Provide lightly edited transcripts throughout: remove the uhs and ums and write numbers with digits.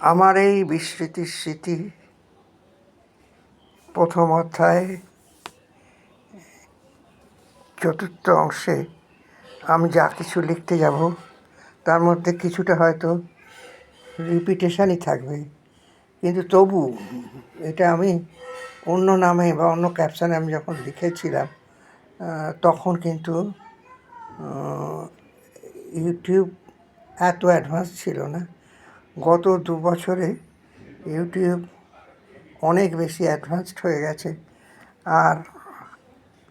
আমার এই বিস্মৃতির স্মৃতি প্রথম অধ্যায়ে চতুর্থ অংশে আমি যা কিছু লিখতে যাব তার মধ্যে কিছুটা হয়তো রিপিটেশনই থাকবে, কিন্তু তবু এটা আমি অন্য নামে বা অন্য ক্যাপশনে আমি যখন লিখেছিলাম তখন কিন্তু ইউটিউব এত অ্যাডভান্স ছিল না। গত 2 বছরে ইউটিউব অনেক বেশি অ্যাডভান্সড হয়ে গেছে। আর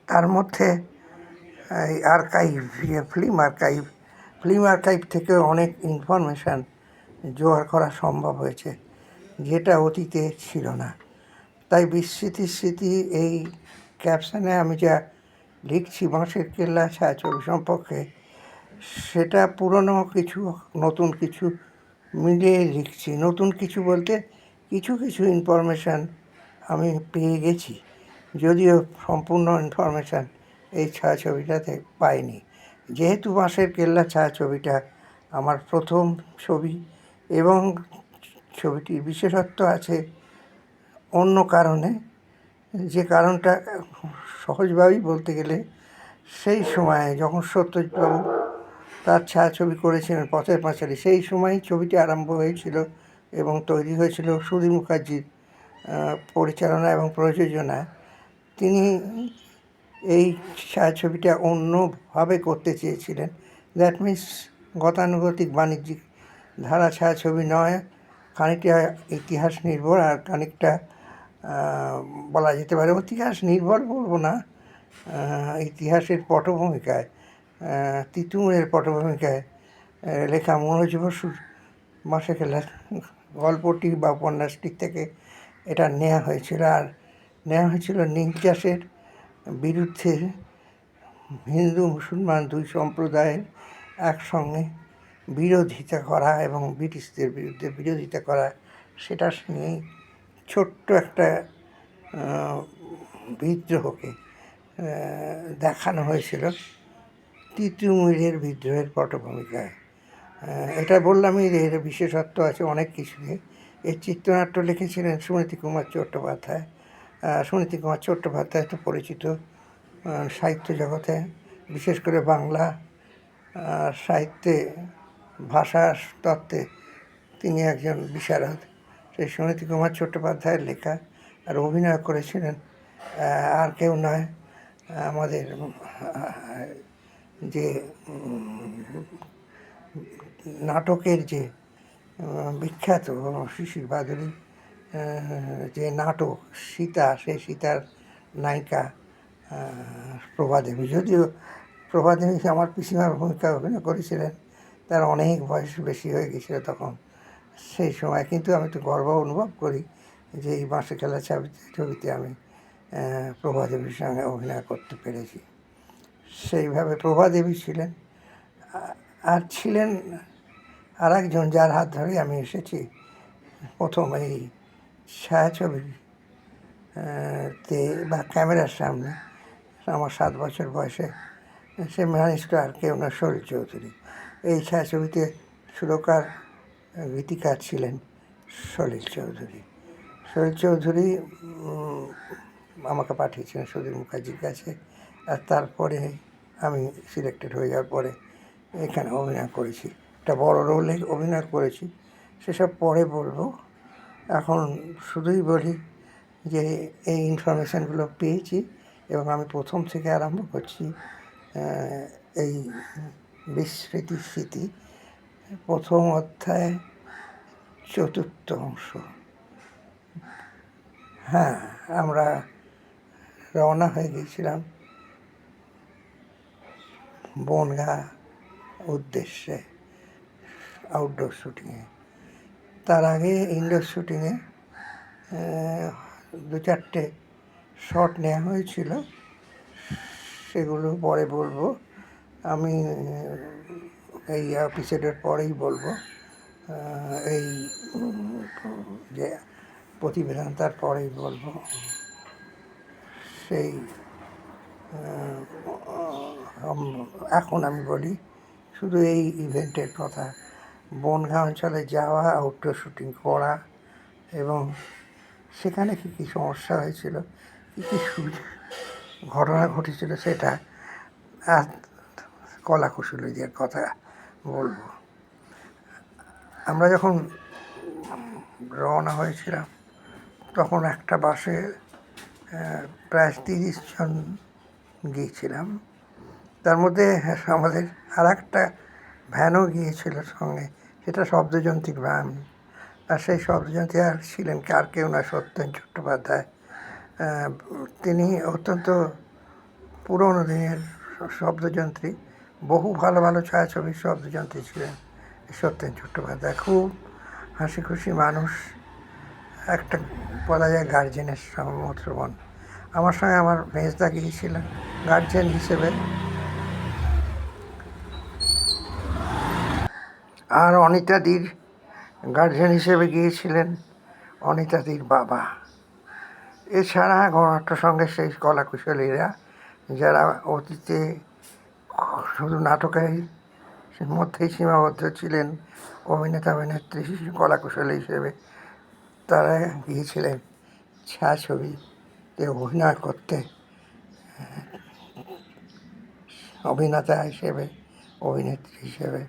তার মধ্যে এই আর্কাইভ, ফিল্ম আর্কাইভ থেকেও অনেক ইনফরমেশান জোগাড় করা সম্ভব হয়েছে, যেটা অতীতে ছিল না। তাই স্মৃতি এই ক্যাপশনে আমি যা লিখছি বাঁশের কেল্লা ছায়াছবি সম্পর্কে, সেটা পুরনো কিছু নতুন কিছু মিলিয়ে লিখছি। নতুন কিছু বলতে কিছু ইনফরমেশান আমি পেয়ে গেছি, যদিও সম্পূর্ণ ইনফরমেশান এই ছায়াছবিটাতে পাইনি। যেহেতু বাঁশের কেল্লা ছায়াছবিটা আমার প্রথম ছবি এবং ছবিটির বিশেষত্ব আছে অন্য কারণে, যে কারণটা সহজভাবেই বলতে গেলে সেই সময়ে যখন সত্যজিৎবাবু তার ছায়াছবি করেছিলেন পথের পাঁচালী, সেই সময়ই ছবিটি আরম্ভ হয়েছিল এবং তৈরি হয়েছিল সুধীর মুখার্জির পরিচালনা এবং প্রযোজনায়। তিনি এই ছায়াছবিটা অন্যভাবে করতে চেয়েছিলেন। দ্যাট মিনস গতানুগতিক বাণিজ্যিক ধারা ছায়াছবি নয়, খানিকটা ইতিহাস নির্ভর আর খানিকটা বলা যেতে পারে ইতিহাস নির্ভর বলবো না, ইতিহাসের পটভূমিকায়, তিতুমিরের পটভূমিকায় লেখা মনোজ বসুর বাঁশের কেল্লা গল্পটি বা উপন্যাসটি থেকে এটা নেওয়া হয়েছিল। আর নেওয়া হয়েছিল নীল চাষের বিরুদ্ধে হিন্দু মুসলমান দুই সম্প্রদায়ের একসঙ্গে বিরোধিতা করা এবং ব্রিটিশদের বিরুদ্ধে বিরোধিতা করা, সেটা নিয়েই ছোট্ট একটা বিদ্রোহকে দেখানো হয়েছিল তিতুমিরের বিদ্রোহের পটভূমিকায়। এটা বললামই, এর বিশেষত্ব আছে অনেক কিছুতে। এর চিত্রনাট্য লিখেছিলেন সুনীতি কুমার চট্টোপাধ্যায়। সুনীতি কুমার চট্টোপাধ্যায় তো পরিচিত সাহিত্য জগতে, বিশেষ করে বাংলা সাহিত্যে, ভাষা তত্ত্বে তিনি একজন বিশারদ। সেই সুনীতি কুমার চট্টোপাধ্যায়ের লেখা। আর অভিনয় করেছিলেন আর কেউ নয়, আমাদের যে নাটকের যে বিখ্যাত শিশির ভাদুড়ী যে নাটক সীতা, সেই সীতার নায়িকা প্রভাদেবী। যদিও প্রভাদেবী আমার পিসিমার ভূমিকা অভিনয় করেছিলেন, তার অনেক বয়স বেশি হয়ে গেছিল তখন সেই সময়, কিন্তু আমি তো গর্ব অনুভব করি যে এই বাঁশের কেল্লা ছবিতে আমি প্রভাদেবীর সঙ্গে অভিনয় করতে পেরেছি। সেইভাবে প্রভাদেবী ছিলেন। আর ছিলেন আর একজন যার হাত ধরে আমি এসেছি প্রথম এই ছায়াছবি তে বা ক্যামেরার সামনে আমার 7 বছর বয়সে। সে ম্যানেজটা আর কেউ না, সলিল চৌধুরী। এই ছায়াছবিতে সুরকার গীতিকার ছিলেন সলিল চৌধুরী। সলিল চৌধুরী আমাকে পাঠিয়েছিলেন সুধীর মুখার্জির কাছে। আর তারপরে আমি সিলেক্টেড হয়ে যাওয়ার পরে এখানে অভিনয় করেছি, একটা বড় রোলে অভিনয় করেছি, সেসব পরে বলবো। এখন শুধুই বলি যে এই ইনফরমেশানগুলো পেয়েছি এবং আমি প্রথম থেকে আরম্ভ করছি এই বিস্মৃতির স্মৃতি, প্রথম অধ্যায় চতুর্থ অংশ। হ্যাঁ, আমরা রওনা হয়ে গিয়েছিলাম বনগাঁ উদ্দেশ্যে আউটডোর শ্যুটিংয়ে। তার আগে ইনডোর শ্যুটিংয়ে 2-4টে শট নেওয়া হয়েছিল, সেগুলো পরে বলবো। আমি এই এপিসোডের পরেই বলবো, এই যে প্রতিবেদন তার পরেই বলবো। সেই এখন আমি বলি শুধু এই ইভেন্টের কথা। বনগাঁ অঞ্চলে যাওয়া, আউটডোর শুটিং করা এবং সেখানে কী কী সমস্যা হয়েছিল, কী কী ঘটনা ঘটেছিল সেটা আর কলাকুশলীদের কথা বলবো। আমরা যখন রওনা হয়েছিলাম তখন একটা বাসে প্রায় 30 জন গিয়েছিলাম। তার মধ্যে আমাদের আর একটা ভ্যানও গিয়েছিল সঙ্গে, সেটা শব্দযন্ত্রীর ভ্যান। আর সেই শব্দযন্ত্রী আর ছিলেন আর কেউ না, সত্যেন চট্টোপাধ্যায়। তিনি অত্যন্ত পুরনো দিনের শব্দযন্ত্রী, বহু ভালো ভালো ছায়াছবির শব্দযন্ত্রী ছিলেন সত্যেন চট্টোপাধ্যায়। খুব হাসি খুশি মানুষ, একটা বলা যায় গার্জেনের মতো মন। আমার সঙ্গে আমার মেজদা গিয়েছিলেন গার্জেন হিসেবে, আর অনিতাদির গার্জেন হিসেবে গিয়েছিলেন অনিতাদির বাবা। এছাড়া গণনাট্য সঙ্গে সেই কলাকুশলীরা যারা অতীতে শুধু নাটকের মধ্যেই সীমাবদ্ধ ছিলেন, অভিনেতা অভিনেত্রী কলাকুশলী হিসেবে, তারা গিয়েছিলেন ছায়াছবিতে অভিনয় করতে, অভিনেতা হিসেবে, অভিনেত্রী হিসেবে।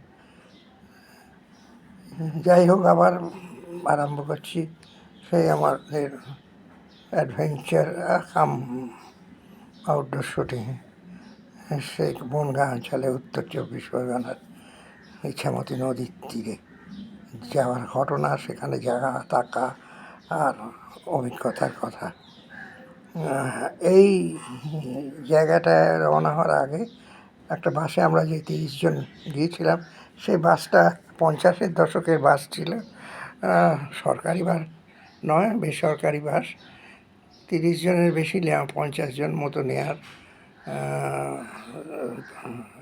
যাই হোক, আবার আরম্ভ করছি সেই আমাদের অ্যাডভেঞ্চার কাম আউটডোর শুটিং। সেই বনগাঁ অঞ্চলে উত্তর 24 পরগনার ইছামতি নদীর তীরে যাওয়ার ঘটনা, সেখানে যাওয়া, থাকা আর অভিজ্ঞতার কথা। এই জায়গাটায় রওনা হওয়ার আগে একটা বাসে আমরা যে 30 জন গিয়েছিলাম, সেই বাসটা 50-এর দশকের বাস ছিল, সরকারি বাস নয়, বেসরকারি বাস। 30 জনের বেশি 50 জন মতো নেওয়ার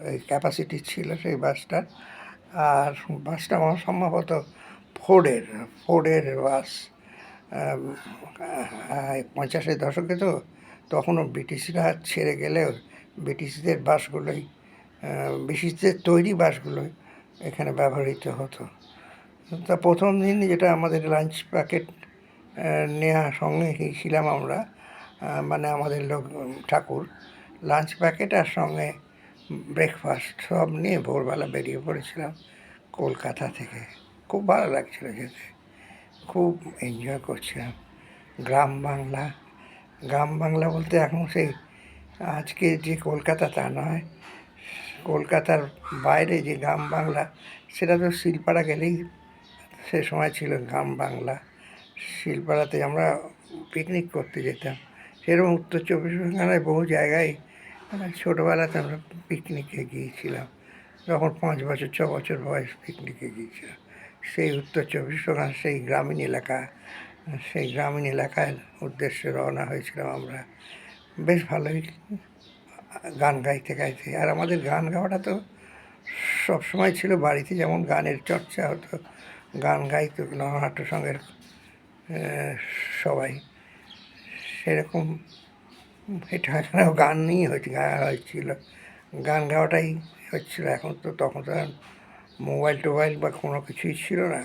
এই ক্যাপাসিটি ছিল সেই বাসটার। আর বাসটা আমার সম্ভবত ফোর্ডের বাস। 50-এর দশকে তো তখনও ব্রিটিশরা ছেড়ে গেলেও ব্রিটিশদের বাসগুলোই, ব্রিটিশদের তৈরি বাসগুলোই এখানে ব্যবহৃত হতো। তা প্রথম দিন যেটা আমাদের লাঞ্চ প্যাকেট নেওয়া সঙ্গে ছিলাম আমরা, মানে আমাদের লোক ঠাকুর, লাঞ্চ প্যাকেট আর সঙ্গে ব্রেকফাস্ট সব নিয়ে ভোরবেলা বেরিয়ে পড়েছিলাম কলকাতা থেকে। খুব ভালো লাগছিল যেতে, খুব এনজয় করছিলাম। গ্রাম বাংলা বলতে এখন সেই আজকে যে কলকাতা তা নয়, কলকাতার বাইরে যে গ্রাম বাংলা, সেটা তো শিলপাড়া গেলেই সে সময় ছিল গ্রাম বাংলা। শিলপাড়াতে আমরা পিকনিক করতে যেতাম। সেরকম উত্তর 24 পরগনায় বহু জায়গায় ছোটোবেলাতে আমরা পিকনিকে গিয়েছিলাম। যখন 5 বছর 6 বছর বয়স পিকনিকে গিয়েছিলাম সেই উত্তর 24 পরগনার সেই গ্রামীণ এলাকার উদ্দেশ্যে রওনা হয়েছিলাম আমরা। বেশ ভালোই গান গাইতে গাইতে, আর আমাদের গান গাওয়াটা তো সবসময় ছিল। বাড়িতে যেমন গানের চর্চা হতো, গান গাইতো গণনাট্য সঙ্গের সবাই, সেরকম এখানেও গান নিয়েই গাওয়া হয়েছিল। গান গাওয়াটাই হচ্ছিল। এখন তো তখন তো মোবাইল টোবাইল বা কোনো কিছুই ছিল না,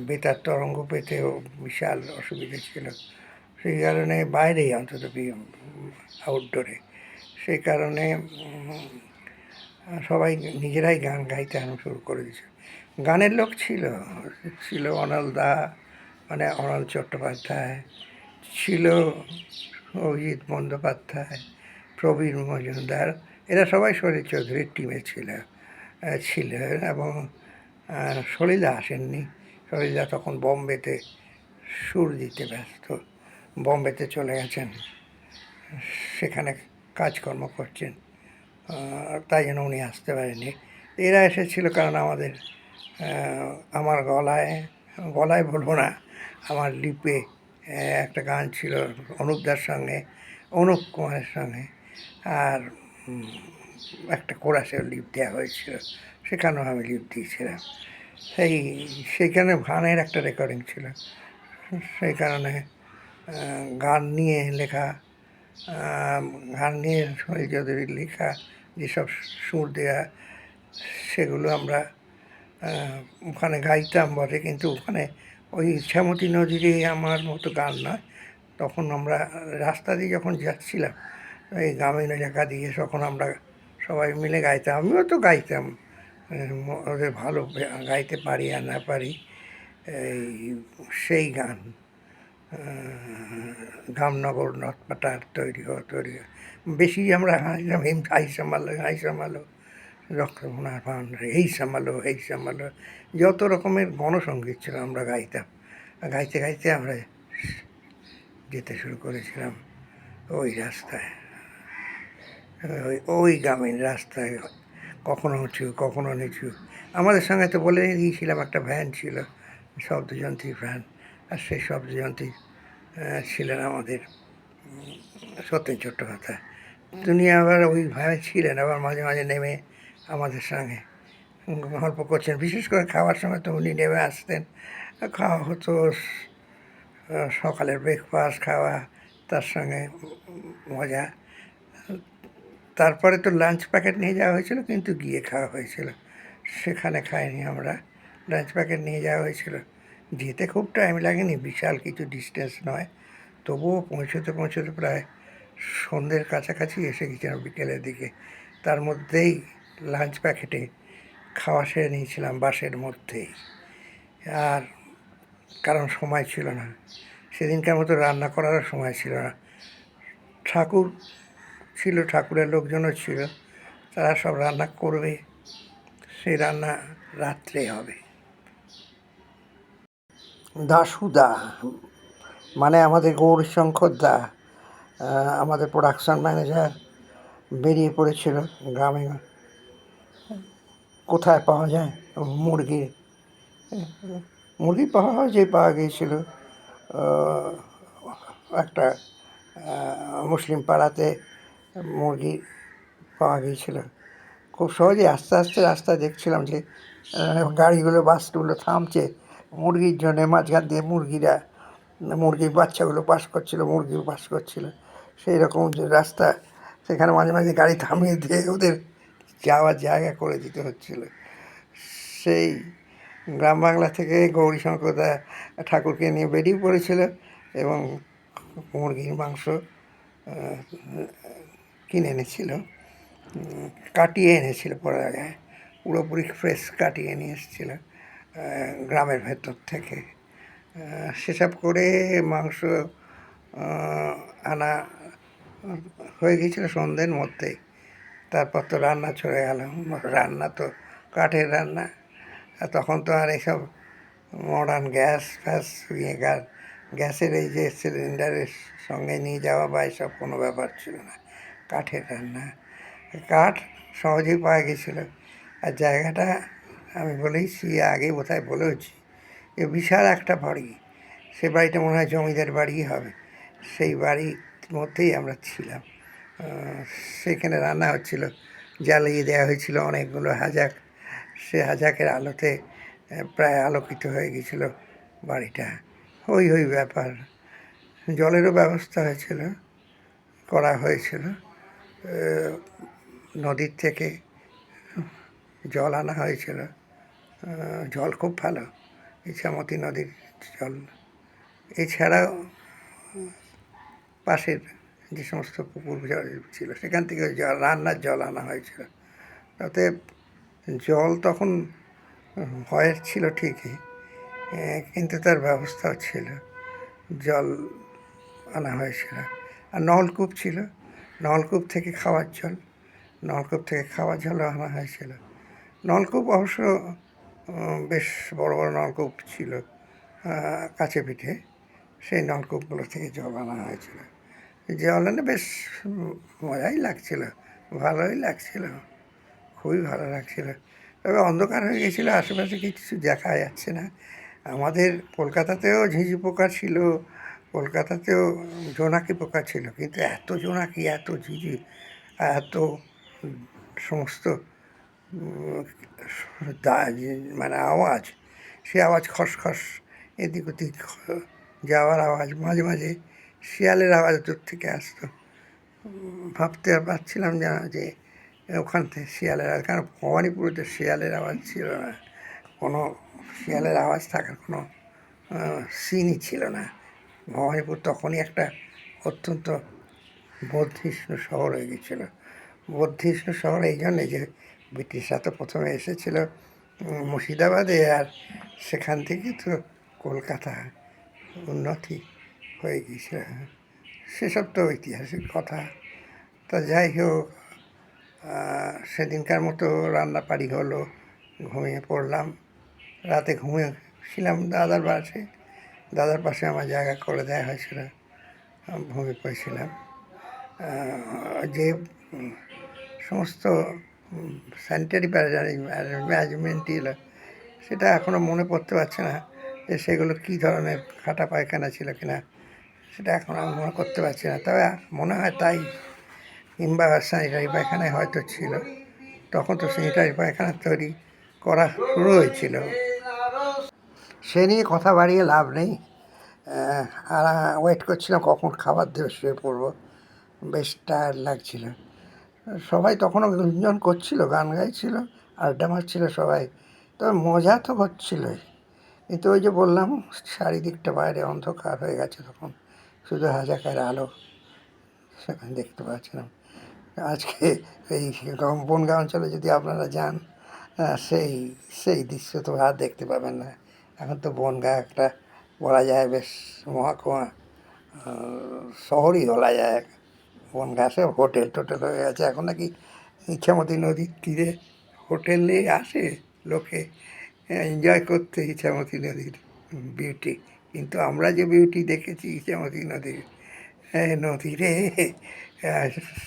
বেতার তরঙ্গ পেতেও বিশাল অসুবিধা ছিল। সেই কারণে বাইরেই, অন্তত আউটডোরে, সেই কারণে সবাই নিজেরাই গান গাইতে শুরু করে দিয়েছে। গানের লোক ছিল অনলদা, মানে অনল চট্টোপাধ্যায় ছিল, অভিজিৎ বন্দ্যোপাধ্যায়, প্রবীণ মজুমদার, এরা সবাই শরীর চৌধুরীর টিমে ছিল। এবং সলিলদা আসেননি। সলিলদা তখন বম্বেতে সুর দিতে ব্যস্ত, বম্বেতে চলে গেছেন, সেখানে কাজকর্ম করছেন, তাই জন্য উনি আসতে পারেনি। এরা এসেছিল কারণ আমার গলায় বলবো না, আমার লিপে একটা গান ছিল অনুপদার সঙ্গে, অনুপ কুমারের সঙ্গে, আর একটা কোরাসেও লিপ দেওয়া হয়েছিল, সেখানেও আমি লিপ দিয়েছিলাম। সেইখানে গানের একটা রেকর্ডিং ছিল, সেই কারণে গান নিয়ে লেখা, গান নিয়ে শরীর চৌধুরীর লেখা যেসব সুর দেওয়া, সেগুলো আমরা ওখানে গাইতাম বটে, কিন্তু ওখানে ওই ইছামতি নদীরে আমার মতো গান নয়। তখন আমরা রাস্তা দিয়ে যখন যাচ্ছিলাম এই গ্রামীণ এলাকা দিয়ে, তখন আমরা সবাই মিলে গাইতাম, আমিও তো গাইতাম। ওদের ভালো গাইতে পারি আর না পারি, এই সেই গান গামনগর নটপাটার তৈরি হ। বেশি আমরা হাসলাম হাই সামালো রক্তমোনার পান এই সামালো, যত রকমের গণসঙ্গীত ছিল আমরা গাইতাম। গাইতে গাইতে আমরা যেতে শুরু করেছিলাম ওই রাস্তায়, ওই গ্রামীণ রাস্তায়, কখনো উঁচু কখনো নিচু। আমাদের সঙ্গে তো বলে দিয়েছিলাম একটা ভ্যান ছিল, শব্দযন্ত্রী ভ্যান, আর সেই শব্দযন্ত্রী ছিলেন আমাদের সত্যেন চট্টোপাধ্যায়। তিনি আবার ওই ভ্যানে ছিলেন, আবার মাঝে মাঝে নেমে আমাদের সঙ্গে গল্প করছেন। বিশেষ করে খাওয়ার সময় তো উনি নেমে আসতেন, খাওয়া হতো, সকালের ব্রেকফাস্ট খাওয়া, তার সঙ্গে মজা। তারপরে তো লাঞ্চ প্যাকেট নিয়ে যাওয়া হয়েছিল, কিন্তু গিয়ে খাওয়া হয়েছিল, সেখানে খাইনি আমরা। লাঞ্চ প্যাকেট নিয়ে যাওয়া হয়েছিল, যেতে খুব টাইম লাগেনি, বিশাল কিছু ডিস্টেন্স নয়, তবুও পৌঁছতে পৌঁছতে প্রায় সন্ধ্যের কাছাকাছি এসে গেছিলাম, বিকেলের দিকে। তার মধ্যেই লাঞ্চ প্যাকেটে খাওয়া সেরে নিয়েছিলাম বাসের মধ্যেই। আর কারণ সময় ছিল না, সেদিনকার মতো রান্না করারও সময় ছিল না। ঠাকুর ছিল, ঠাকুরের লোকজনও ছিল, তারা সব রান্না করবে, সেই রান্না রাত্রে হবে। দাশুদা মানে আমাদের গৌরীশঙ্কর দা, আমাদের প্রোডাকশন ম্যানেজার, বেরিয়ে পড়েছিল গ্রামে কোথায় পাওয়া যায় মুরগি। মুরগি পাওয়া গিয়েছিল একটা মুসলিম পাড়াতে, মুরগি পাওয়া গিয়েছিল। খুব সহজেই আস্তে আস্তে রাস্তা দেখছিলাম যে গাড়িগুলো বাসগুলো থামছে মুরগির জন্যে, মাঝখান দিয়ে মুরগির বাচ্চাগুলো পাস করছিল, মুরগিও পাস করছিল, সেই রকম যে রাস্তা, সেখানে মাঝে মাঝে গাড়ি থামিয়ে দিয়ে ওদের যাওয়ার জায়গা করে দিতে হচ্ছিল। সেই গ্রাম বাংলা থেকে গৌরীশঙ্কর দা ঠাকুরকে নিয়ে বেরিয়ে পড়েছিল এবং মুরগির মাংস কিনে এনেছিল, কাটিয়ে এনেছিল, পরে পুরোপুরি ফ্রেশ কাটিয়ে নিয়ে এসেছিল গ্রামের ভেতর থেকে। সেসব করে মাংস আনা হয়ে গিয়েছিল সন্ধ্যের মধ্যেই। তারপর তো রান্না চলে গেল, রান্না তো কাঠের রান্না, আর তখন তো আর এইসব মডার্ন গ্যাস ফ্যাস গ্যাসের এই যে সিলিন্ডারের সঙ্গে নিয়ে যাওয়া বা এসব কোনো ব্যাপার ছিল না, কাঠের রান্না। কাঠ সহজেই পাওয়া গেছিলো, আর জায়গাটা আমি বলেছি আগে বোধহয় বলেওছি, যে বিশাল একটা বাড়ি, সে বাড়িটা মনে হয় জমিদার বাড়িই হবে, সেই বাড়ির মধ্যেই আমরা ছিলাম। সেখানে রান্না হচ্ছিল, জ্বালিয়ে দেওয়া হয়েছিল অনেকগুলো হাজাক, সে হাজাকের আলোতে প্রায় আলোকিত হয়ে গেছিল বাড়িটা। ওই ব্যাপার। জলেরও ব্যবস্থা করা হয়েছিল, নদীর থেকে জল আনা হয়েছিল, জল খুব ভালো, ইছামতি নদীর জল। এছাড়াও পাশের যে সমস্ত পুকুর ছিল সেখান থেকে রান্নার জল আনা হয়েছিল। তাতে জল তখন ভয়ের ছিল ঠিকই, কিন্তু তার ব্যবস্থাও ছিল, জল আনা হয়েছিল। আর নলকূপ ছিল, নলকূপ থেকে খাওয়ার জলও আনা হয়েছিল। নলকূপ অবশ্য বেশ বড় বড় নলকূপ ছিল কাছে পিঠে, সেই নলকূপগুলো থেকে জল আনা হয়েছিল। জল এনে বেশ মজাই লাগছিল, ভালোই লাগছিল, খুবই ভালো লাগছিল। তবে অন্ধকার হয়ে গেছিলো, আশেপাশে কিছু দেখা যাচ্ছে না। আমাদের কলকাতাতেও ঝিঁঝি পোকা ছিল, কলকাতাতেও জোনাকি পোকা ছিল, কিন্তু এত জোনাকি, এত ঝিঁঝি, এত সমস্ত মানে আওয়াজ, সে আওয়াজ খসখস এদিক ওদিক যাওয়ার আওয়াজ, মাঝে মাঝে শিয়ালের আওয়াজ দূর থেকে আসতো। ভাবতে পারছিলাম না যে ওখান থেকে শিয়ালের আওয়াজ, কারণ ভবানীপুরে তো শিয়ালের আওয়াজ ছিল না, কোনো শিয়ালের আওয়াজ থাকার কোনো সিনই ছিল না। ভবানীপুর তখনই একটা অত্যন্ত বর্ধিষ্ণু শহর হয়ে গেছিল। বর্ধিষ্ণু শহর এই জন্যে যে ব্রিটিশরা তো প্রথমে এসেছিল মুর্শিদাবাদে, আর সেখান থেকে তো কলকাতা উন্নতি হয়ে গিয়েছিল। সেসব তো ঐতিহাসিক কথা। তা যাই হোক, সেদিনকার মতো রান্নাবাড়ি হলো, ঘুমিয়ে পড়লাম। রাতে ঘুমিয়েছিলাম দাদার পাশে আমার জায়গা করে দেওয়া হয়েছিল, ঘুমিয়ে পড়েছিলাম। যে সমস্ত স্যানিটারি ম্যানেজমেন্ট ছিল, সেটা এখনও মনে পড়তে পারছে না যে সেগুলো কী ধরনের খাটা পায়খানা ছিল কিনা, সেটা এখন আমি মনে করতে পারছি না। তবে মনে হয় তাই, কিংবা স্যানিটারি পায়খানায় হয়তো ছিল। তখন তো স্যানিটারি পায়খানা তৈরি করা শুরু হয়েছিল। সে নিয়ে কথা বাড়িয়ে লাভ নেই। আর ওয়েট করছিলাম কখন খাবার দেবে, শুয়ে পড়বো, বেশ টায়ার্ড লাগছিল। সবাই তখনও গুঞ্জন করছিল, গান গাইছিল, আড্ডা মারছিল সবাই, তবে মজা তো হচ্ছিলই। কিন্তু ওই যে বললাম, চারিদিকটা বাইরে অন্ধকার হয়ে গেছে, তখন শুধু হাজাকার আলো সেখানে দেখতে পাচ্ছিলাম। আজকে এই বনগাঁ অঞ্চলে যদি আপনারা যান, সেই সেই দৃশ্য তো আর দেখতে পাবেন না। এখন তো বনগাঁ একটা বলা যায় বেশ মহাকুমা শহরই বলা যায়। বনগাঁ সে হোটেল টোটেল হয়ে গেছে। এখন নাকি ইছামতি নদীর তীরে হোটেলে আসে লোকে এনজয় করতে ইছামতি নদীর বিউটি। কিন্তু আমরা যে বিউটি দেখেছি ইছামতি নদীর, নদীরে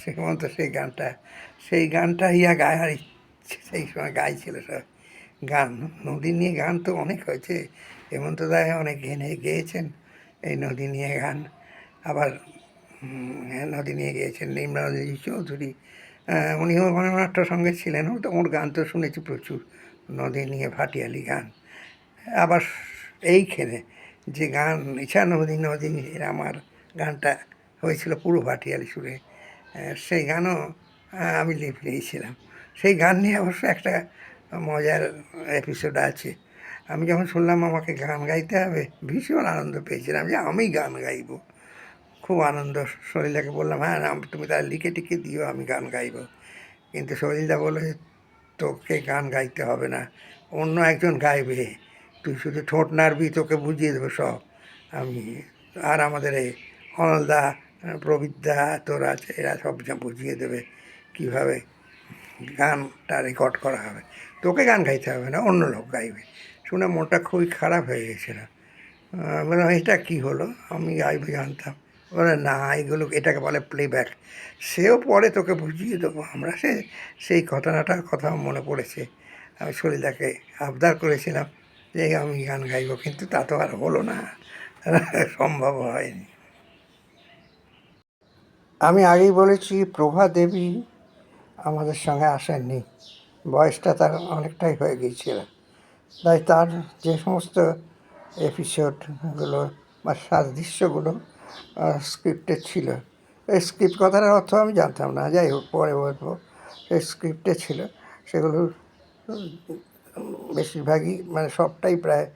হেমন্ত সেই গানটা ইয়া গায়ার সেই সময় গাইছিল সব গান। নদী নিয়ে গান তো অনেক হয়েছে, হেমন্ত দায় অনেক গেয়েছেন এই নদী নিয়ে গান। আবার নদী নিয়ে গিয়েছেন নিম্নানন্দজি চৌধুরী, উনিও গণনাট্য সঙ্গে ছিলেন। তো ওর গান তো শুনেছি প্রচুর, নদী নিয়ে ভাটিয়ালি গান। আবার এইখানে যে গান ইছা নদী নদী আমার গানটা হয়েছিল পুরো ভাটিয়ালি সুরে, সেই গানও আমি লিখেছিলাম। সেই গান নিয়ে অবশ্য একটা মজার এপিসোড আছে। আমি যখন শুনলাম আমাকে গান গাইতে হবে, ভীষণ আনন্দ পেয়েছিলাম যে আমি গান গাইব। খুব আনন্দ। সলিলদাকে বললাম, হ্যাঁ তুমি তাহলে লিখে টিখে দিও, আমি গান গাইব। কিন্তু সলিলদা বললো যে তোকে গান গাইতে হবে না, অন্য একজন গাইবে, তুই শুধু ঠোঁট নাড়বি, তোকে বুঝিয়ে দেবো সব আমি। আর আমাদের এই অনলদা, প্রবীরদা, তোরা আছে, এরা সব বুঝিয়ে দেবে কীভাবে গানটা রেকর্ড করা হবে, তোকে গান গাইতে হবে না, অন্য লোক গাইবে। শুনে মনটা খুবই খারাপ হয়ে গেছিলো। বললাম এটা কী হলো, আমি গাইবে জানতাম। বলে না, এগুলো এটাকে বলে প্লেব্যাক, সেও পরে তোকে বুঝিয়ে দেবো আমরা। সেই ঘটনাটার কথা মনে পড়েছে। আমি সলিলাকে আবদার করেছিলাম যে আমি গান গাইব, কিন্তু তা তো আর হলো না, সম্ভব হয়নি। আমি আগেই বলেছি, প্রভা দেবী আমাদের সঙ্গে আসেননি, বয়সটা তার অনেকটাই হয়ে গিয়েছিল। তাই তার যে সমস্ত এপিসোডগুলো বা সাদৃশ্যগুলো স্ক্রিপ্টে ছিল, এই স্ক্রিপ্ট কথার অর্থ আমি জানতাম না, যাই হোক পরে বলবো। সেই স্ক্রিপ্টে ছিল, সেগুলো বেশিরভাগই মানে সবটাই প্রায়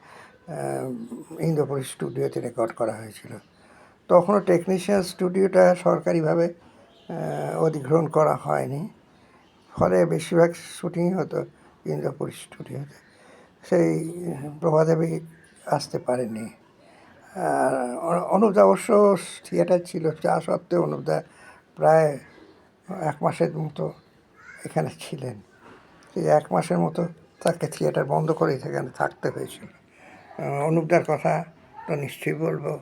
ইন্দ্রপুরী স্টুডিওতে রেকর্ড করা হয়েছিল। তখনও টেকনিশিয়ান স্টুডিওটা সরকারিভাবে অধিগ্রহণ করা হয়নি, ফলে বেশিরভাগ শুটিংই হতো ইন্দ্রপুরী স্টুডিওতে। সেই প্রভাদেবী আসতে পারেনি। অনুপদা অবশ্য থিয়েটার ছিল, যা সত্ত্বেও অনুপদা প্রায় 1 মাসের মতো এখানে ছিলেন। সেই 1 মাসের মতো তাকে থিয়েটার বন্ধ করে সেখানে থাকতে হয়েছিল। অনুপদার কথা তো নিশ্চয়ই বলবো।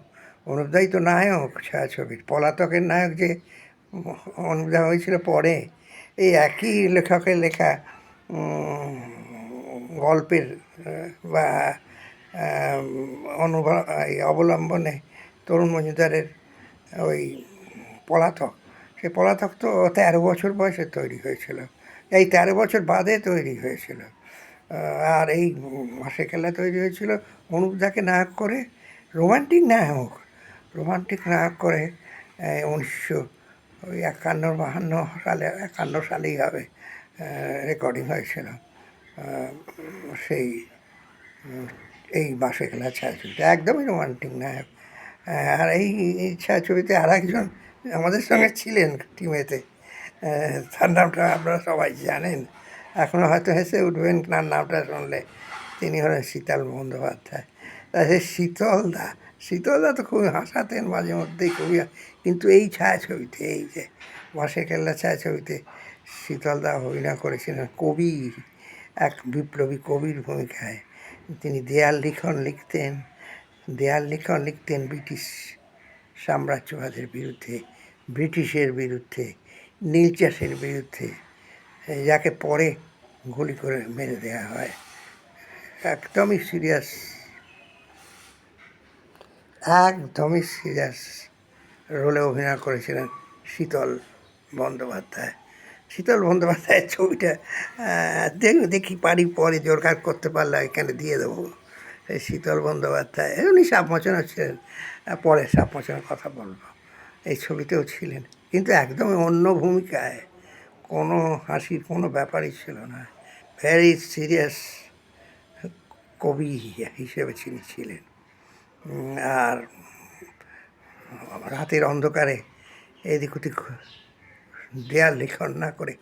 অনুপদাই তো নায়ক ছায়াছবির। পলাতকের নায়ক যে অনুপদা হয়েছিল পরে, এই একই লেখকের লেখা গল্পের বা অবলম্বনে তরুণ মজুমদারের ওই পলাতক, সেই পলাতক তো 13 বছর বয়সে তৈরি হয়েছিল, এই 13 বছর বাদে তৈরি হয়েছিল। আর এই মাসে খেলা তৈরি হয়েছিল অনুপদাকে নায়ক করে, রোমান্টিক নায়ক করে 1951-52 সালে, 51 সালেই হবে রেকর্ডিং হয়েছিল সেই এই বাঁশে খেলা ছায়াছবিটা একদমই রোমান্টিক নায়ক। আর এই ছায়াছবিতে আর একজন আমাদের সঙ্গে ছিলেন টিমেতে, তার নামটা আপনারা সবাই জানেন, এখনও হয়তো হেসে উঠবেন তার নামটা শুনলে। তিনি হলেন শীতল বন্দ্যোপাধ্যায়। তা সে শীতলদা তো খুবই হাসাতেন মাঝে মধ্যেই, খুবই। কিন্তু এই ছায়াছবিতে, এই যে বাঁশে খেলা ছায়াছবিতে শীতলদা অভিনয় করেছিলেন কবি, এক বিপ্লবী কবির ভূমিকায়। তিনি দেয়াল লিখন লিখতেন ব্রিটিশ সাম্রাজ্যবাদের বিরুদ্ধে, ব্রিটিশের বিরুদ্ধে, নীল চাষের বিরুদ্ধে, যাকে পরে গুলি করে মেরে দেওয়া হয়। একদমই সিরিয়াস রোলে অভিনয় করেছিলেন শীতল বন্দ্যোপাধ্যায়। শীতল বন্দ্যোপাধ্যায়ের ছবিটা দেখি পারি পরে জোরকার করতে পারলে এখানে দিয়ে দেবো। শীতল বন্দ্যোপাধ্যায় উনি সাবমোচনও ছিলেন, পরে সাবমোচনের কথা বলবো। এই ছবিতেও ছিলেন, কিন্তু একদমই অন্য ভূমিকায়, কোনো হাসির কোনো ব্যাপারই ছিল না। ভেরি সিরিয়াস কবি হিসেবে তিনি ছিলেন। আর রাতের অন্ধকারে এদিক ওদিক দেয়াল লিখন না করে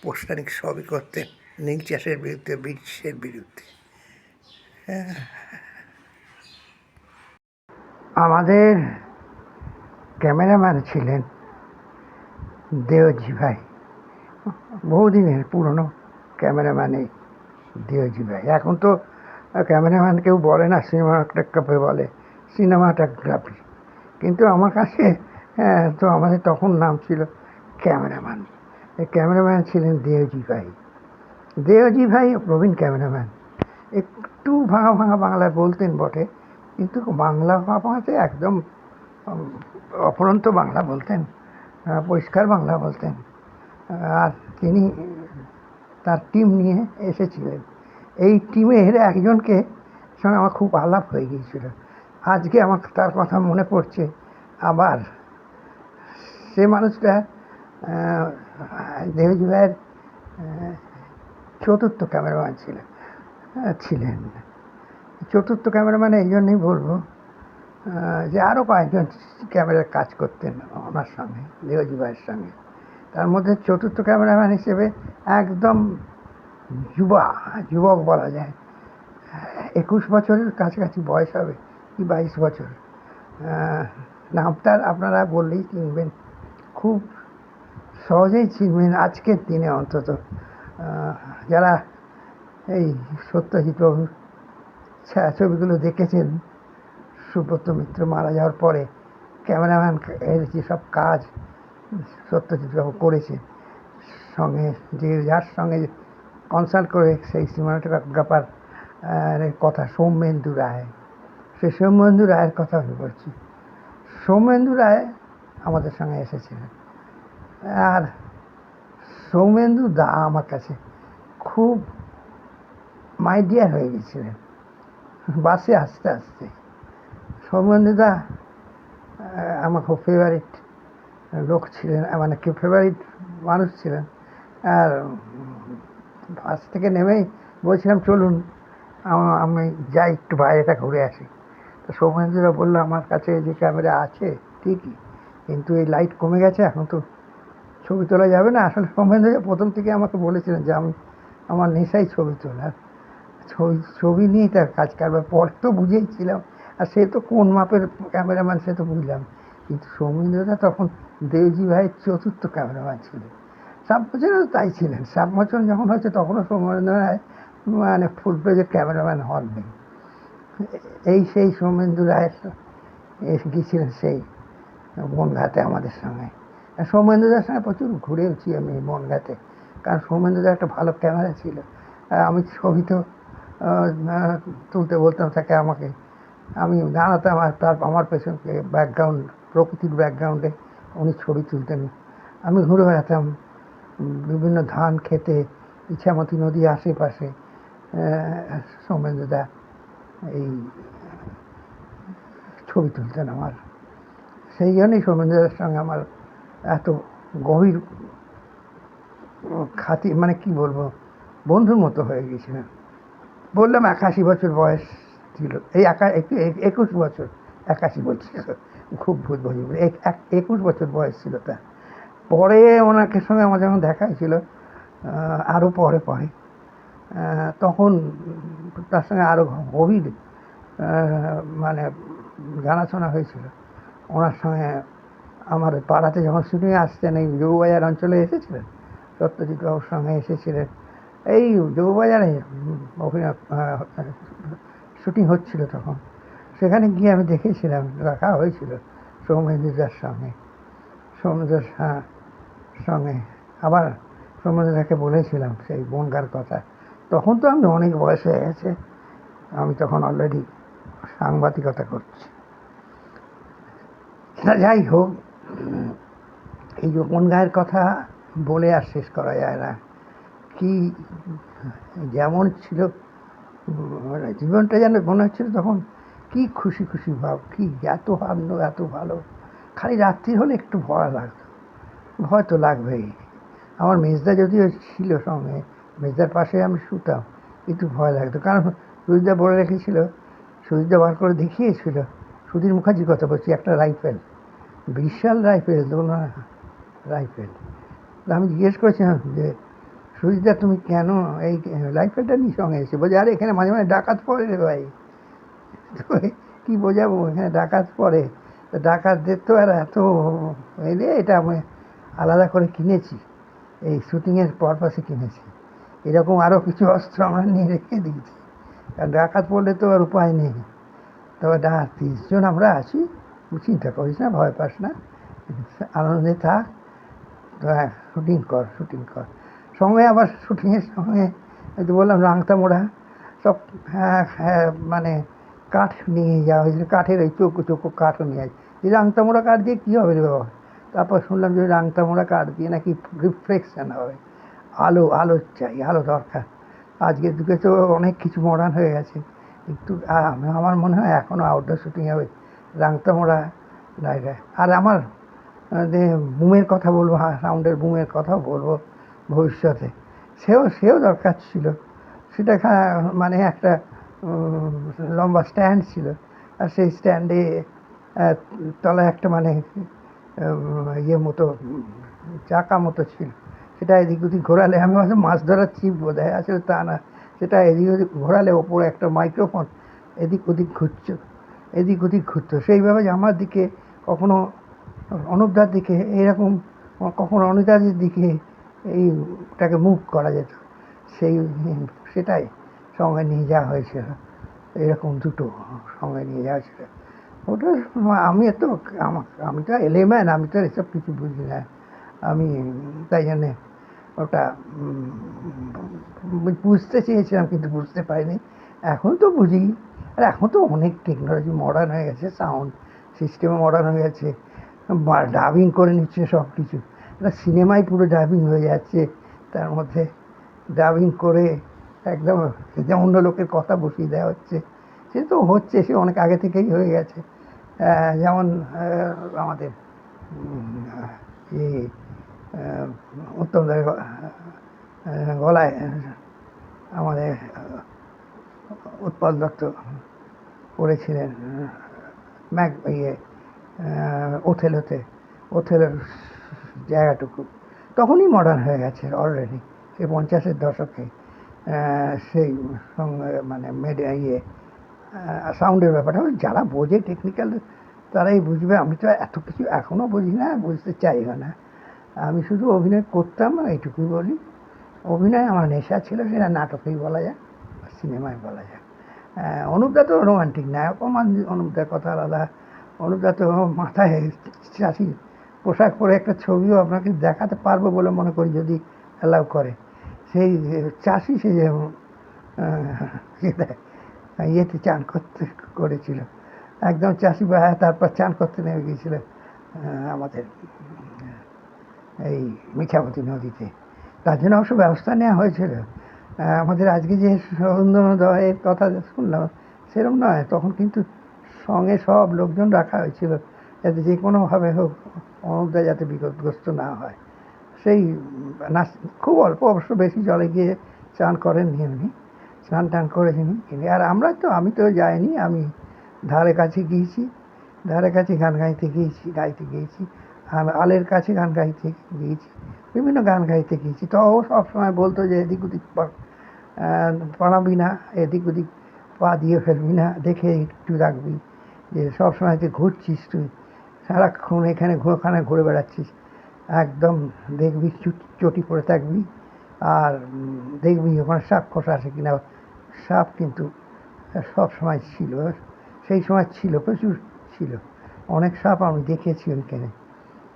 পোস্টারিং সবই করতেন নীল চাষের বিরুদ্ধে, ব্রিটিশের বিরুদ্ধে। আমাদের ক্যামেরাম্যান ছিলেন দেওজি ভাই, বহুদিনের পুরনো ক্যামেরাম্যান এই দেওজি ভাই। এখন তো ক্যামেরাম্যান কেউ বলে না, সিনেমাটোগ্রাফি বলে, সিনেমাটোগ্রাফি। কিন্তু আমার কাছে তো আমাদের তখন নাম ছিল ক্যামেরাম্যান। এই ক্যামেরাম্যান ছিলেন দেওজি ভাই প্রবীণ ক্যামেরাম্যান। একটু ভাঙা ভাঙা বাংলায় বলতেন বটে, কিন্তু বাংলা ভাষাতে একদম অফুরন্ত বাংলা বলতেন, পরিষ্কার বাংলা বলতেন। আর তিনি তার টিম নিয়ে এসেছিলেন। এই টিমের একজনকে সঙ্গে আমার খুব আলাপ হয়ে গিয়েছিল। আজকে আমার তার কথা মনে পড়ছে আবার। সে মানুষটা দেওজি ভাইয়ের চতুর্থ ক্যামেরাম্যান ছিলেন। চতুর্থ ক্যামেরাম্যান এই জন্যই বলবো যে আরও কয়েকজন ক্যামেরার কাজ করতেন ওনার সঙ্গে, দেওজি ভাইয়ের সঙ্গে। তার মধ্যে চতুর্থ ক্যামেরাম্যান হিসেবে একদম যুবক বলা যায়, 21 বছরের কাছাকাছি বয়স হবে কি 22 বছর। নামটার আপনারা বললেই চিনবেন, খুব সহজেই চিনবেন আজকের দিনে অন্তত। যারা এই সত্যজিৎ বাবুর ছায়াছবিগুলো দেখেছেন, সুব্রত মিত্র মারা যাওয়ার পরে ক্যামেরাম্যান এর যেসব কাজ সত্যজিৎবাবু করেছেন, সঙ্গে যার সঙ্গে কনসাল্ট করে সেই সিনেমাটোগ্রাফার কথা সৌমেন্দু রায়, সেই সৌমেন্দু রায়ের কথা আমি বলছি। সৌমেন্দু রায় আমাদের সঙ্গে এসেছিলেন। আর সৌমেন্দু দা আমার কাছে খুব মাই ডিয়ার হয়ে গেছিলেন বাসে আসতে আসতে। সৌমেন্দুদা আমার খুব ফেভারিট লোক ছিলেন, মানে কি ফেভারিট মানুষ ছিলেন। আর বাস থেকে নেমেই বলছিলাম চলুন আমি যাই একটু বাইরেটা ঘুরে আসি। তো সৌমেন্দুদা বললো আমার কাছে যে ক্যামেরা আছে ঠিকই, কিন্তু এই লাইট কমে গেছে, এখন তো ছবি তোলা যাবে না। আসলে সৌমেন্দুদা প্রথম থেকে আমাকে বলেছিলেন যে আমার নেশাই ছবি তোলার, ছবি নিয়েই তার কাজ কারবার। পরে তো বুঝেইছিলাম, আর সে তো কোন মাপের ক্যামেরাম্যান সে তো বুঝলাম। কিন্তু সৌমেন্দ্রদা তখন দেওজি ভাইয়ের চতুর্থ ক্যামেরাম্যান ছিলেন। সাবমোচনও তাই ছিলেন। সাবমোচন যখন হয়েছে তখনও সৌমেন্দ্র রায় মানে ফুল প্লেজের ক্যামেরাম্যান হননি। সেই সৌমেন্দু রায় গিয়েছিলেন সেই বনগাঁতে আমাদের সঙ্গে। সৌমেন্দ্রদার সঙ্গে প্রচুর ঘুরেওছি আমি বনগাঁতে, কারণ সৌমেন্দ্রদার একটা ভালো ক্যামেরা ছিল। আমি ছবি তো তুলতে বলতাম তাকে, আমি দাঁড়াতাম, আর আমার পেছনকে ব্যাকগ্রাউন্ড, প্রকৃতির ব্যাকগ্রাউন্ডে উনি ছবি তুলতেন। আমি ঘুরে বেড়াতাম বিভিন্ন ধান খেতে, ইছামতি নদী আশেপাশে। সৌমেন্দ্রদা এই ছবি তুলতেন আমার। সেই জন্যই সৌমেন্দ্রদার সঙ্গে আমার এত গভীর খাতির, মানে কি বলবো, বন্ধুর মতো হয়ে গেছিলেন। বললাম 81 বছর বয়স ছিল, এই 21 বছর, 81 বলছি, খুব ভুল বলি, 21 বছর বয়স ছিল তার। পরে ওনাকে সঙ্গে আমার যখন দেখা হয়েছিল, আরও পরে পরে তখন তার সঙ্গে আরও গভীর মানে জানাশোনা হয়েছিল। ওনার সঙ্গে আমার পাড়াতে যখন শুটিংয়ে আসতেন, এই যোগবাজার অঞ্চলে এসেছিলেন, সত্যজিৎ বাবুর সঙ্গে এসেছিলেন, এই যোগবাজারে অভিনয় শুটিং হচ্ছিল তখন, সেখানে গিয়ে আমি দেখেছিলাম, দেখা হয়েছিল সৌমেন্দ্রদার সঙ্গে, সৌমেন্দ্র সঙ্গে। আবার সৌমেন্দ্রদাকে বলেছিলাম সেই বনগার কথা। তখন তো আমি অনেক বয়স হয়ে গেছে, আমি তখন অলরেডি সাংবাদিকতা করছি। যাই হোক, এই যে বনগাঁয়ের কথা বলে আর শেষ করা যায় না। কি যেমন ছিল জীবনটা, যেন মনে হচ্ছিল তখন কি খুশি খুশি ভাব, কি এত আনন্দ, এত ভালো। খালি রাত্রি হলে একটু ভয় লাগতো, ভয় তো লাগবেই। আমার মেজদা যদিও ছিল সঙ্গে, মেজদার পাশে আমি শুতাম, একটু ভয় লাগতো, কারণ সুজিতদা বলে রেখেছিল, সুজিতদা বার করে দেখিয়েছিল, সুধীর মুখার্জির কথা বলছি, একটা রাইফেল, বিশাল রাইফেল, দোলনা রাইফেল। আমি জিজ্ঞেস করেছিলাম যে সুজিতদা তুমি কেন এই রাইফেলটা নিয়ে সঙ্গে এসে? বলছে আরে এখানে মাঝে মাঝে ডাকাত পড়ে রে ভাই। কি বোঝাবো, এখানে ডাকাত পড়ে, ডাকাতদের তো আর এত এলে, এটা আমি আলাদা করে কিনেছি, এই শুটিংয়ের পারপাসে কিনেছি। এরকম আরও কিছু অস্ত্র আমরা নিয়ে রেখে দিয়েছি, কারণ ডাকাত পড়লে তো আর উপায় নেই। তবে 30 জন আমরা আছি, চিন্তা করিস না, ভয় পাস না, আনন্দে থাক, শুটিং কর, শুটিং কর। সঙ্গে আবার শুটিংয়ের সঙ্গে বললাম রাংতামোড়া সব, মানে কাঠ নিয়ে যাওয়া হয়েছিল, কাঠের ওই চৌকো চৌকো কাঠও নিয়ে আসে। এই রাংতামোড়া কাঠ দিয়ে কী হবে রে বাবা? তারপর শুনলাম যে রাংতামোড়া কাঠ দিয়ে নাকি রিফ্লেকশন হবে, আলো, আলো চাই, আলো দরকার। আজকের যুগে তো অনেক কিছু মডার্ন হয়ে গেছে, একটু আমার মনে হয় এখনও আউটডোর শুটিং হবে রাংতামোড়া জায়গায়। আর আমার বুমের কথা বলবো, সাউন্ডের বুমের কথাও বলবো ভবিষ্যতে, সেও দরকার ছিল। সেটা মানে একটা লম্বা স্ট্যান্ড ছিল, আর সেই স্ট্যান্ডে তলায় একটা মানে ইয়ে মতো চাকা মতো ছিল, সেটা এদিক ওদিক ঘোরালে, আমি হয়তো মাছ ধরার ছিপ বোধ হয়, আসলে তা না, সেটা এদিক ওদিক ঘোরালে ওপরে একটা মাইক্রোফোন এদিক ওদিক ঘুরছে, এদিক ওদিক ঘুরতো। সেইভাবে আমার দিকে কখনো অনুপদার দিকে এইরকম, কখনো অনিতাদের দিকে এইটাকে মুভ করা যেত, সেটাই সঙ্গে নিয়ে যাওয়া হয়েছিল। এরকম দুটো সঙ্গে নিয়ে যাওয়া ছিল। ওটা আমি তো এলেম্যান, আমি তো এসব কিছু বুঝি না, আমি তাই জন্যে ওটা বুঝতে চেয়েছিলাম কিন্তু বুঝতে পারিনি। এখন তো বুঝি, আর এখন তো অনেক টেকনোলজি মডার্ন হয়ে গেছে, সাউন্ড সিস্টেমও মডার্ন হয়ে গেছে, ডাবিং করে নিচ্ছে সব কিছু, একটা সিনেমায় পুরো ডাবিং হয়ে যাচ্ছে, তার মধ্যে ডাবিং করে একদম অন্য লোকের কথা বসিয়ে দেওয়া হচ্ছে। সে তো হচ্ছে, সে অনেক আগে থেকেই হয়ে গেছে। যেমন আমাদের এই উত্তমদার গলায় আমাদের উৎপল দত্ত করেছিলেন ওথেলোর জায়গাটুকু, তখনই মডার্ন হয়ে গেছে অলরেডি, সেই 50-এর দশকে। সেই মানে সাউন্ডের ব্যাপারটা যারা বোঝে টেকনিক্যাল তারাই বুঝবে, আমি তো এত কিছু এখনও বুঝি না, বুঝতে চাইও না। আমি শুধু অভিনয় করতাম, এইটুকুই বলি। অভিনয় আমার নেশা ছিল, সেটা নাটকেই বলা যায়, সিনেমায় বলা যায়। অনুপদা তো রোমান্টিক নায়ক, অনুপদার কথা আলাদা। অনুপদা তো মাথায় চাষি পোশাক পরে একটা ছবিও আপনাকে দেখাতে পারবো বলে মনে করি, যদি অ্যালাউ করে। সেই চাষি, সে ইয়েতে চান করতে করেছিল, একদম চাষি ভাই, তারপর চান করতে নেমে গিয়েছিল আমাদের এই মিঠামতি নদীতে। তার জন্য অবশ্য ব্যবস্থা নেওয়া হয়েছিল। আমাদের আজকে যে সৌন্দর্যের কথা শুনলাম সেরকম নয়, তখন কিন্তু সঙ্গে সব লোকজন রাখা হয়েছিল, যাতে যে কোনোভাবে হোক অনুপদা যাতে বিপদগ্রস্ত না হয়। সেই খুব অল্প, অবশ্য বেশি জলে গিয়ে চান করেননি এমনি, স্নান টান করেছিনি, আর আমি তো যাইনি, আমি ধারে কাছে গিয়েছি, ধারে কাছে গান গাইতে গিয়েছি, আলের কাছে গান গাইতে গিয়েছি, বিভিন্ন গান গাইতে গিয়েছি। তো ও সবসময় বলতো যে এদিক ওদিক পাড়াবি না, এদিক ওদিক পা দিয়ে ফেলবি না, দেখে একটু রাখবি, যে সবসময় তুই ঘুরছিস, তুই সারাক্ষণ এখানে ওখানে ঘুরে বেড়াচ্ছিস, একদম দেখবি চটি পরে থাকবি, আর দেখবি ওখানে সাপ কষা আছে কিনা। সাপ কিন্তু সব সময় ছিল, সেই সময় ছিল, প্রচুর ছিল, অনেক সাপ আমি দেখেছি ওইখানে।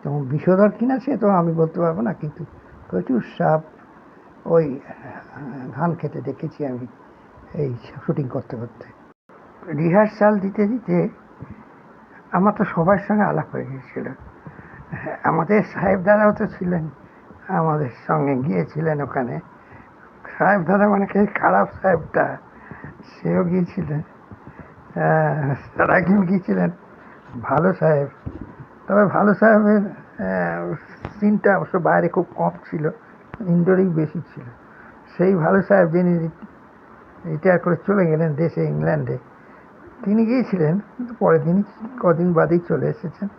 যেমন বিষধর কিনা সে তো আমি বলতে পারবো না, কিন্তু প্রচুর সাপ ওই ধান খেতে দেখেছি আমি এই শুটিং করতে করতে। রিহার্সাল দিতে দিতে আমার তো সবার সঙ্গে আলাপ হয়ে গিয়েছিল। আমাদের সাহেব দাদাও তো ছিলেন, আমাদের সঙ্গে গিয়েছিলেন ওখানে। সাহেব দাদা মানে কি খারাপ সাহেবটা, সেও গিয়েছিলেন, রাকিব গিয়েছিলেন, ভালো সাহেব। তবে ভালো সাহেবের সিনটা অবশ্য বাইরে খুব কম ছিল, ইনডোরেই বেশি ছিল। সেই ভালো সাহেব যিনি রিটায়ার করে চলে গেলেন দেশে, ইংল্যান্ডে, তিনি গিয়েছিলেন, কিন্তু পরের দিনই কদিন বাদেই চলে এসেছেন।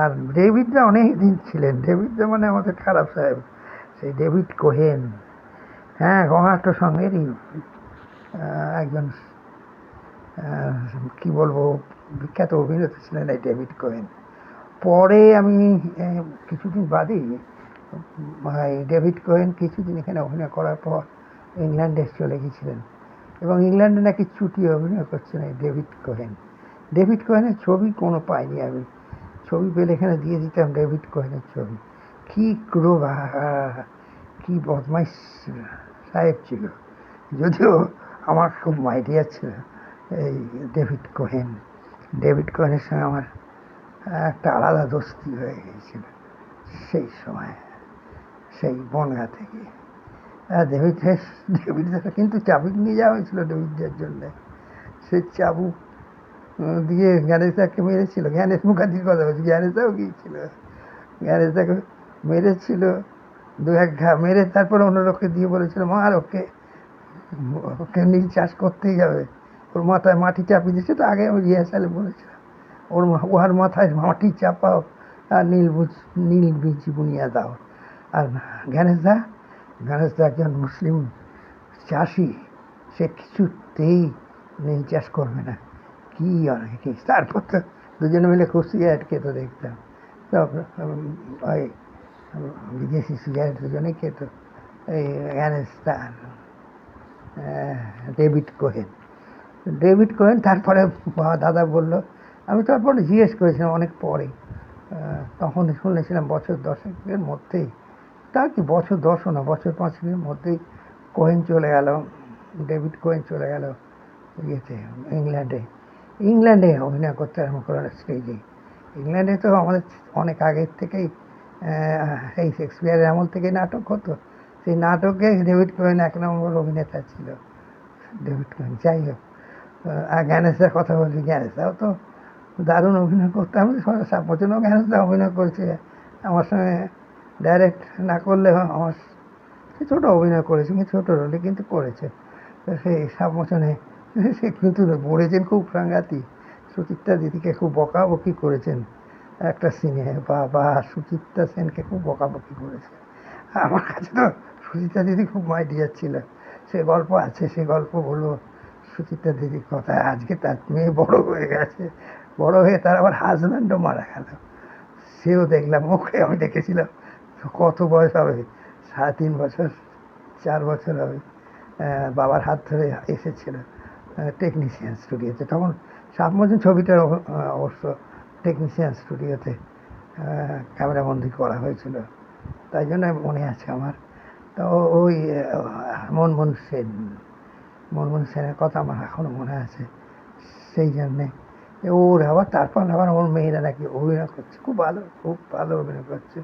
আর ডেভিডদা অনেক দিন ছিলেন, ডেভিডদা মানে আমাদের খারাপ সাহেব, সেই ডেভিড কোহেন, হ্যাঁ গঙ্গাট্ট সঙ্গেরই একজন, কি বলবো, বিখ্যাত অভিনেতা ছিলেন এই ডেভিড কোহেন। পরে আমি কিছুদিন বাদেই ডেভিড কোহেন কিছুদিন এখানে অভিনয় করার পর ইংল্যান্ডে চলে গিয়েছিলেন, এবং ইংল্যান্ডে নাকি চুটিয়ে অভিনয় করছেন এই ডেভিড কোহেন। ডেভিড কোহেনের ছবি কোনো পাইনি আমি, ছবি পেলে এখানে দিয়ে দিতাম ডেভিড কোহেনের ছবি। কি ক্রোধ, কি বদমাইশ সাহেব ছিল, যদিও আমার খুব মাইডিয়া ছিল এই ডেভিড কোহেন। ডেভিড কোহেনের সঙ্গে আমার একটা আলাদা দোস্তি হয়ে গিয়েছিল সেই সময়, সেই বনগা থেকে। ডেভিডদের কিন্তু চাবুক নিয়ে যাওয়া হয়েছিল ডেভিডদের জন্য, সে চাবুক দিয়ে জ্ঞানেশদাকে মেরেছিল। জ্ঞানেশ মুখার্জির কথা বলছি, জ্ঞানেশদাও গিয়েছিল, জ্ঞানেশদাকে মেরেছিল, দু এক ঘা মেরে তারপরে অন্য লোককে দিয়ে বলেছিল মার ওকে, ওকে নীল চাষ করতেই যাবে, ওর মাথায় মাটি চাপিয়ে দিয়েছে। তো আগে আমি রিহার্সালে বলেছিলাম ওর মাথায় মাটি চাপাও আর নীল বীজ বুনিয়া দাও। আর গণেশদা একজন মুসলিম চাষি, সে কিছুতেই নীল চাষ করবে না, কি অনেক। তারপর তো দুজনে মিলে খুব সিগারেট খেত দেখতাম, সব ওই বিদেশি সিগারেট দুজনেই খেত, এই গণেশদা, ডেভিড কোহেন। তারপরে দাদা বলল, আমি তারপরে জিজ্ঞেস করেছিলাম অনেক পরে, তখন শুনেছিলাম বছর 10-এর মধ্যেই, তা কি বছর 10ও না, বছর 5-এর মধ্যেই কোহেন চলে গেল, ডেভিড কোহেন চলে গেল ইয়েতে, ইংল্যান্ডে অভিনয় করতে আরম্ভ করল স্টেজে। ইংল্যান্ডে তো আমাদের অনেক আগের থেকেই এই শেক্সপিয়ারের আমল থেকেই নাটক হতো, সেই নাটকে ডেভিড কোহেন 1 নম্বর অভিনেতা ছিল, ডেভিড কোহেন। যাই হোক, আর জ্ঞানেশদার কথা বলছি, জ্ঞানেশদাও তো দারুণ অভিনয় করতে, আমি সাপমোচনেও জ্ঞানেশদা অভিনয় করেছে আমার সঙ্গে, ডাইরেক্ট না করলেও আমার ছোটো অভিনয় করেছে, ছোটো রোলে কিন্তু করেছে। তো সেই সাপমোচনে সে কিন্তু বলেছেন খুব সাংঘাতিক, সুচিত্রা দিদিকে খুব বকাবকি করেছেন একটা সিনে, বা সুচিত্রা সেনকে খুব বকাবকি করেছে। আমার কাছে তো সুচিত্রা দিদি খুব মাইডিয়ার ছিল, সে গল্প আছে, সে গল্প বলবো সুচিত্রা দিদির কথা। আজকে তার মেয়ে বড় হয়ে গেছে, বড় হয়ে তার আবার হাজব্যান্ডও মারা গেল, সেও দেখলাম, ওকে আমি দেখেছিলাম, কত বয়স হবে, 3.5 বছর 4 বছর হবে, বাবার হাত ধরে এসেছিল টেকনিশিয়ান স্টুডিওতে। তখন সাপমোচন ছবিটার অবশ্য টেকনিশিয়ান স্টুডিওতে ক্যামেরাবন্দি করা হয়েছিল, তাই জন্য মনে আছে আমার। তো ওই মনমোহন সেনের কথা আমার এখনও মনে আছে। সেই জন্যে ওর আবার তারপর আবার ওর মেয়েরা নাকি অভিনয় করছে, খুব ভালো অভিনয় করছে,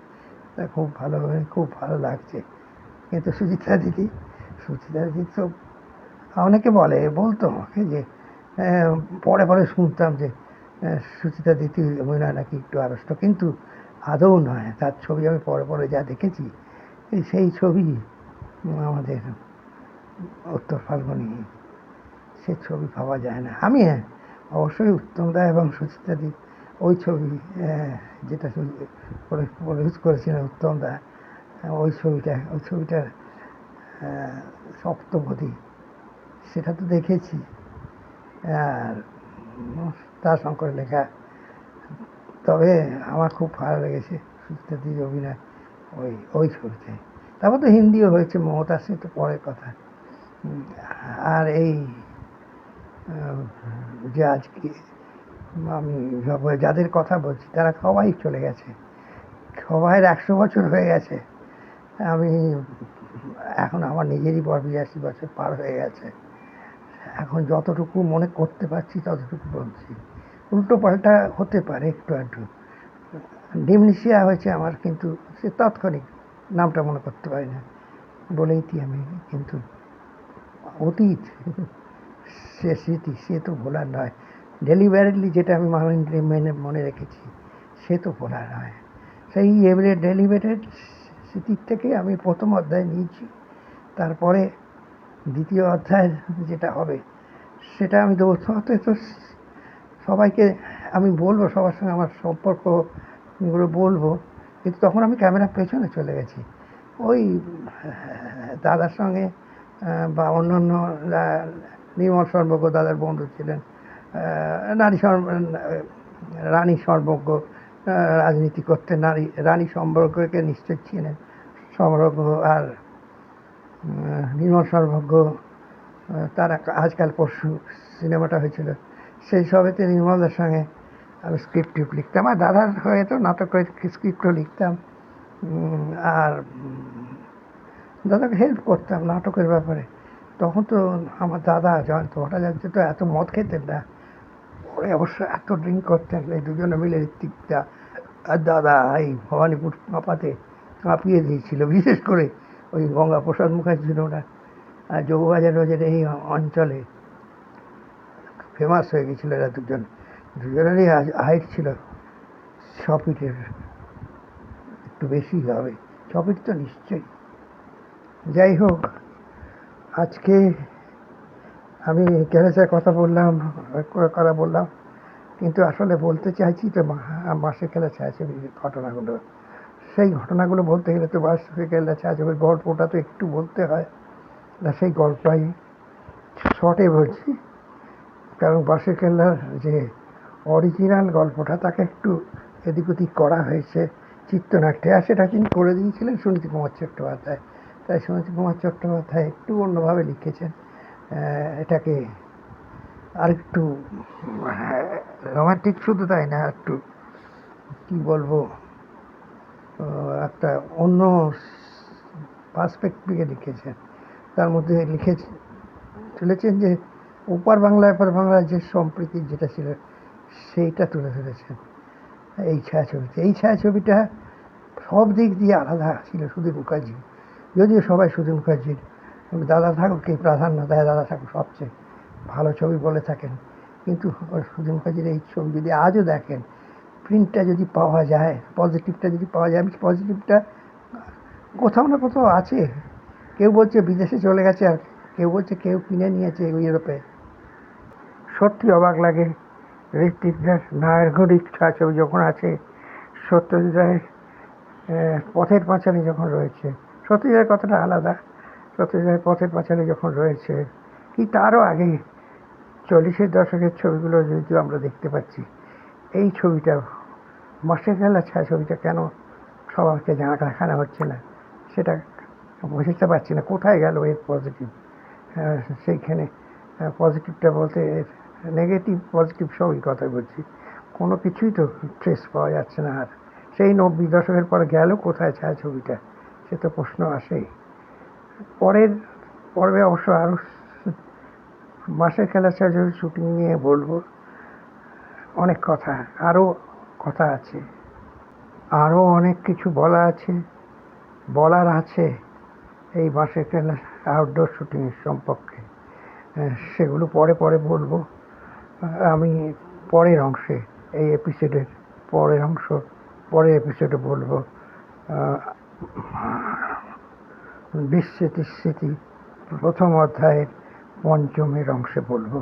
খুব ভালো অভিনয়, খুব ভালো লাগছে। কিন্তু সুচিত্রা দিদি তো অনেকে বলতো আমাকে যে, পরে শুনতাম যে সুচিত্রা দিদি অভিনয় নাকি একটু আড়ষ্ট, কিন্তু আদৌ নয়। তার ছবি আমি পরে যা দেখেছি, সেই ছবি আমাদের উত্তর ফাল্গুনি সে ছবি পাওয়া যায় না। আমি অবশ্যই উত্তম দা এবং সুচিত্রাদি ওই ছবি যেটা প্রডিউস করেছিলেন উত্তম দা, ওই ছবিটার সপ্তপদী সেটা তো দেখেছি। আর তারাশঙ্করের লেখা। তবে আমার খুব ভালো লেগেছে সুচিত্রাদির অভিনয় ওই ছবিতে। তারপর তো হিন্দিও হয়েছে, মমতার সে তো পরের কথা। আর এই যে আজকে আমি যাদের কথা বলছি তারা সবাই চলে গেছে, সবাই 100 বছর হয়ে গেছে। আমি এখন আমার নিজেরই 82 বছর পার হয়ে গেছে। এখন যতটুকু মনে করতে পারছি ততটুকু বলছি, উল্টো পাল্টা হতে পারে একটু আধটু। ডিমনিশিয়া হয়েছে আমার, কিন্তু সে তাৎক্ষণিক, নামটা মনে করতে পারি না বলেই আমি। কিন্তু অতীত সে স্মৃতি, সে তো ভোলার নয়। ডেলিভারিলি যেটা আমি মনে রেখেছি সে তো ভোলার নয়। সেই ডেলিভারেড স্মৃতির থেকে আমি প্রথম অধ্যায় নিয়েছি, তারপরে দ্বিতীয় অধ্যায় যেটা হবে সেটা আমি দেবো। তো সবাইকে আমি বলবো, সবার সঙ্গে আমার সম্পর্কগুলো বলবো, কিন্তু তখন আমি ক্যামেরার পেছনে চলে গেছি। ওই দাদার সঙ্গে বা অন্যান্য নির্মল সর্বজ্ঞ দাদার বন্ধু ছিলেন, রানী সর্বজ্ঞ রাজনীতি করতে, রানী সম্পর্ককে নিশ্চয় ছিলেন সর্বজ্ঞ আর নির্মল সর্বজ্ঞ। তারা আজকাল পরশু সিনেমাটা হয়েছিল, সেই সবেতে নির্মলদের সঙ্গে আমি স্ক্রিপ্ট লিখতাম, আর দাদার হয়ে তো নাটকের স্ক্রিপ্টও লিখতাম। আর দাদাকে হেল্প করতাম নাটকের ব্যাপারে। তখন তো আমার দাদা জয়ন্ত ভট্টাচার্য তো এত মদ খেতেন না, ওরা অবশ্য এত ড্রিঙ্ক করতেন। এই দুজনে মিলে ঋত্বিকদা আর দাদা এই ভবানীপুর পাপাতে কাঁপিয়ে দিয়েছিল, বিশেষ করে ওই গঙ্গা প্রসাদ মুখার্জির ওরা যোগবাজার রোজের এই অঞ্চলে ফেমাস হয়ে গেছিল এরা দুজনেরই হাইট ছিল 6 ফিটের একটু বেশি হবে, 6 ফিট তো নিশ্চয়ই। যাই হোক, আজকে আমি ক্যারেসের কথা বললাম, কিন্তু আসলে বলতে চাইছি তো বাঁশের খেলা ছায়াছবির ঘটনাগুলো। সেই ঘটনাগুলো বলতে গেলে তো বাঁশের খেলা ছায়াছবির গল্পটা তো একটু বলতে হয়, সেই গল্পটাই শর্টে বলছি। কারণ বাঁশের খেলার যে অরিজিনাল গল্পটা তাকে একটু এদিক ওদিক করা হয়েছে চিত্রনাট্যে, আর সেটা তিনি করে দিয়েছিলেন সুনীতি কুমার চট্টোপাধ্যায়। তাই সুনীতি কুমার চট্টোপাধ্যায় একটু অন্যভাবে লিখেছেন এটাকে, আর একটু রোমান্টিক, শুধু তাই না, একটু কি বলবো, একটা অন্য পার্সপেক্টিভে লিখেছেন। তার মধ্যে লিখে চলেছেন যে ওপার বাংলা এপার বাংলার যে সম্প্রীতি যেটা ছিল সেইটা তুলে ধরেছেন এই ছায়াছবিতে। এই ছায়াছবিটা সব দিক দিয়ে আলাদা ছিল সুধীর মুখার্জি, যদিও সবাই সুধীর মুখার্জির দাদা ঠাকুরকে প্রাধান্য দেয়, দাদা ঠাকুর সবচেয়ে ভালো ছবি বলে থাকেন। কিন্তু সুধীর মুখার্জির এই ছবি যদি আজও দেখেন, প্রিন্টটা যদি পাওয়া যায়, পজিটিভটা যদি পাওয়া যায়, পজিটিভটা কোথাও না কোথাও আছে। কেউ বলছে বিদেশে চলে গেছে, আর কেউ বলছে কেউ কিনে নিয়েছে ইউরোপে। সত্যি অবাক লাগে ঋত্বিকদার নায়ের ঘড়ি ছায়াছবি যখন আছে, সত্যজিৎ রায়ের পথের পাঁচালী যখন রয়েছে, সত্যজিৎ রায়ের কথাটা আলাদা, সত্যজিৎ রায়ের পথের পাঁচালী যখন রয়েছে, কি তারও আগে 40-এর দশকের ছবিগুলো যদিও আমরা দেখতে পাচ্ছি, এই ছবিটা বাঁশের খেলা ছায়াছবিটা কেন সবাইকে দেখানো হচ্ছে না সেটা বুঝতে পারছি না। কোথায় গেল এর পজিটিভ? সেইখানে পজিটিভটা বলতে নেগেটিভ পজিটিভ সবই কথা বলছি, কোনো কিছুই তো ট্রেস পাওয়া যাচ্ছে না। আর সেই 90 দশকের পরে গেল কোথায় ছায়াছবিটা, সে তো প্রশ্ন আসেই। পরের পর্বে অবশ্য আরও বাঁশের খেলা ছায়াছবির শুটিং নিয়ে বলবো, অনেক কথা, আরও কথা আছে, আরও অনেক কিছু বলার আছে এই বাঁশের খেলা আউটডোর শুটিংয়ের সম্পর্কে। সেগুলো পরে বলবো আমি পরের অংশে, এই এপিসোডের পরের এপিসোডে বলবো। বিস্মৃতি প্রথম অধ্যায়ের পঞ্চমের অংশে বলবো।